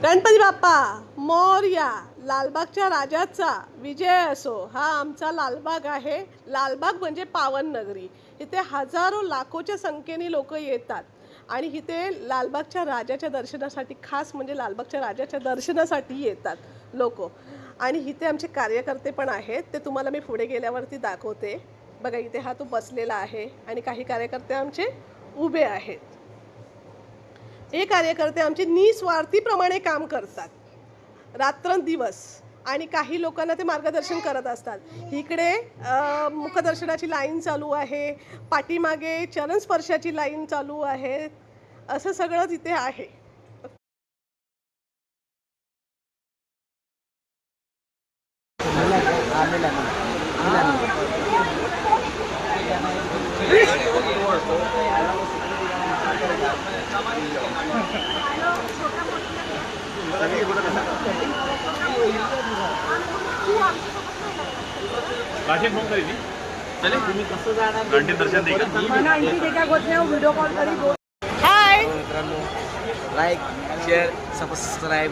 गणपती बाप्पा मोरया. लालबागच्या राजाचा विजय असो. हा आमचा लालबाग आहे. लालबाग म्हणजे पावन नगरी. इथे हजारो लाखोच्या संख्येने लोक येतात आणि इथे लालबागच्या राजाच्या दर्शनासाठी, खास म्हणजे लालबागच्या राजाच्या दर्शनासाठी येतात लोक. आणि इथे आमचे कार्यकर्ते पण आहेत, ते तुम्हाला मी पुढे गेल्यावरती दाखवते. बघा इथे हा तो बसलेला आहे आणि काही कार्यकर्ते आमचे उभे आहेत. हे कार्यकर्ते आमचे निस्वार्थीप्रमाणे काम करतात रात्रंदिवस आणि काही लोकांना ते मार्गदर्शन करत असतात. इकडे मुखदर्शनाची लाईन चालू आहे, पाठीमागे चरणस्पर्शाची लाईन चालू आहे. असं सगळं तिथे आहे. राशी फोन करी चले तुम्ही कसं जाणार घंटे दर्शन देगा हाय, लाईक शेअर सबस्क्राईब